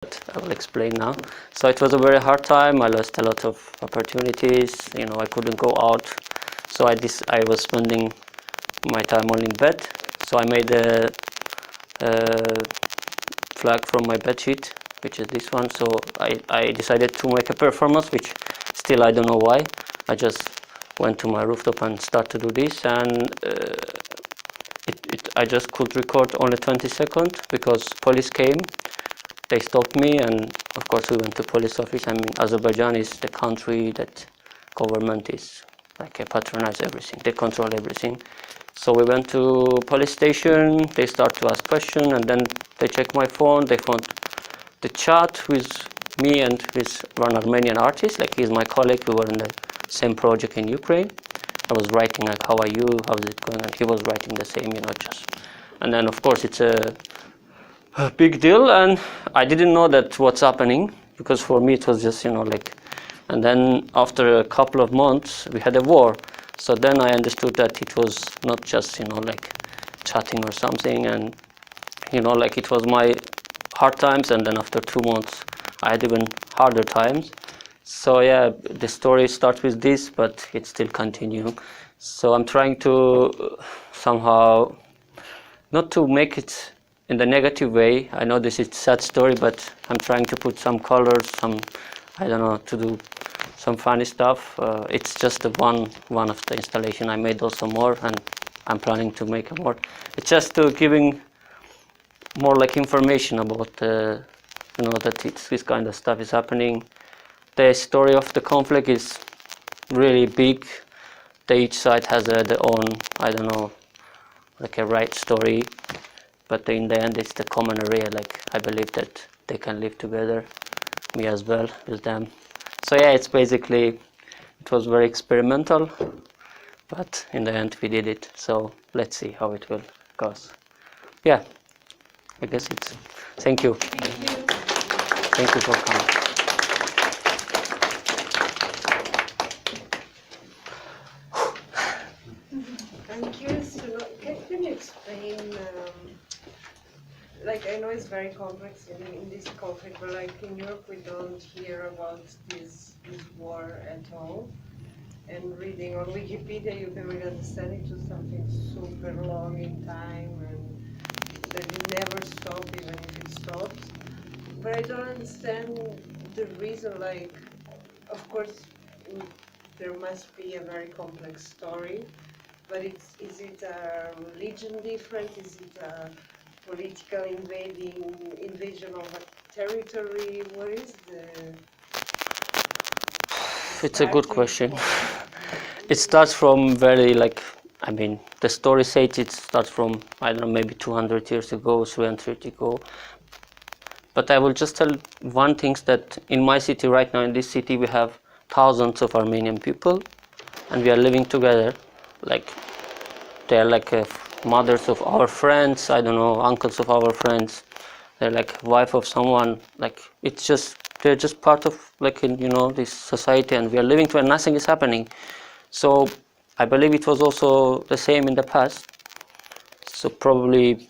I will explain now. So it was a very hard time. I lost a lot of opportunities. You know, I couldn't go out. So I was spending my time only in bed. So I made a flag from my bed sheet, which is this one. So I decided to make a performance, which still I don't know why. I just went to my rooftop and started to do this, and I just could record only 20 seconds because police came. They stopped me, and of course we went to police office. I mean, Azerbaijan is the country that government is like patronize everything. They control everything. So we went to police station. They start to ask questions, and then they check my phone. They found the chat with me and with one Armenian artist. Like, he's my colleague. We were in the same project in Ukraine. I was writing like, "How are you? How's it going?" And he was writing the same, you know, just. And then of course it's a big deal, and I didn't know that what's happening, because for me it was just, you know, like. And then after a couple of months we had a war. So then I understood that it was not just, you know, like chatting or something, and you know, like it was my hard times, and then after 2 months I had even harder times. So yeah, the story starts with this, but it's still continuing. So I'm trying to somehow not to make it in the negative way. I know this is a sad story, but I'm trying to put some colors, some, I don't know, to do some funny stuff. It's just one of the installation. I made also more, and I'm planning to make more. It's just to giving more like information about you know, that this kind of stuff is happening. The story of the conflict is really big. Each side has their own, I don't know, like a right story. But in the end, it's the common area. Like, I believe that they can live together, me as well with them. So yeah, it's basically, it was very experimental, but in the end we did it. So let's see how it will go. Yeah, I guess it's. Thank you. Thank you. Thank you for coming. I'm curious to know, can you explain, like, I know it's very complex in this conflict, but like in Europe we don't hear about this war at all. And reading on Wikipedia you can really understand it was something super long in time, and that it never stopped, even if it stopped. But I don't understand the reason, like, of course there must be a very complex story, but is it a religion different? Is it a political invasion of a territory? What is the... It's a good question. It starts from very, like, I mean, the story says it starts from, I don't know, maybe 200 years ago, 300 years ago. But I will just tell one thing, that in my city right now, in this city, we have thousands of Armenian people, and we are living together. Like, they're like mothers of our friends, I don't know, uncles of our friends. They're like wife of someone. Like, it's just, they're just part of, like, you know, this society, and we are living together. Nothing is happening. So I believe it was also the same in the past. So probably,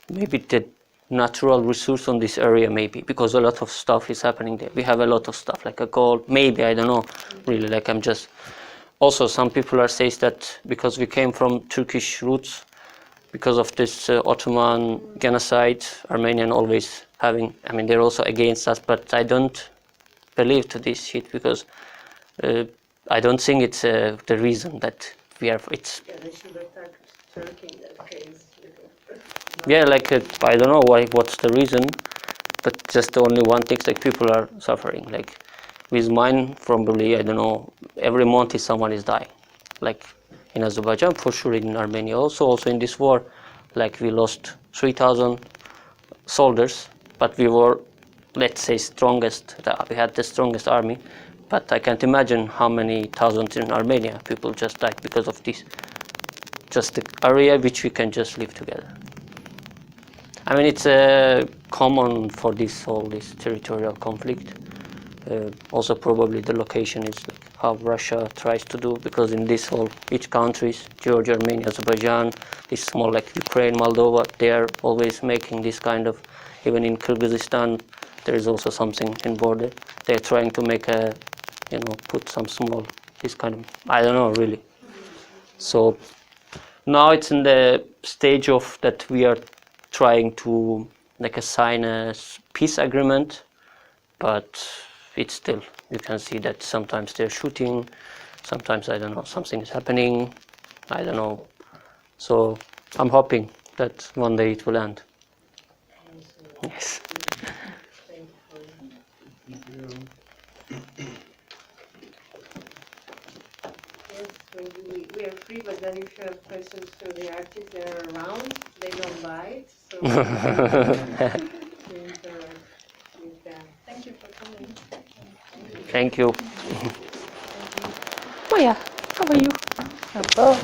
maybe the natural resource on this area, maybe, because a lot of stuff is happening there. We have a lot of stuff, like a gold, maybe, I don't know, really, like, I'm just. Also, some people are saying that because we came from Turkish roots, because of this Ottoman genocide, Armenian always having, I mean, they're also against us, but I don't believe to this shit, because I don't think it's the reason that we are, it's... Yeah, they should attack Turkey in that case. Yeah, like, I don't know what's the reason, but just only one thing, like, people are suffering. Like, with mine, probably, I don't know, every month someone is dying. Like, in Azerbaijan, for sure, in Armenia also in this war, like, we lost 3,000 soldiers, but we were, let's say, strongest. We had the strongest army, but I can't imagine how many thousands in Armenia people just died because of this, just the area which we can just live together. I mean, it's common for all this territorial conflict. Also, probably the location is like how Russia tries to do, because in this whole, each countries, Georgia, Armenia, Azerbaijan, this small, like Ukraine, Moldova, they are always making this kind of, even in Kyrgyzstan, there is also something in border. They're trying to make a, put some small, this kind of, I don't know really. So now it's in the stage of that we are trying to sign a peace agreement, but it's still, you can see that sometimes they're shooting, sometimes, I don't know, something is happening, I don't know. So I'm hoping that one day it will end. Yes. Yes, maybe we are free, but then if you have questions to the artists that are around, they don't bite, so to interact with them. Thank you for coming. Thank you. Maya, how are you? Hello.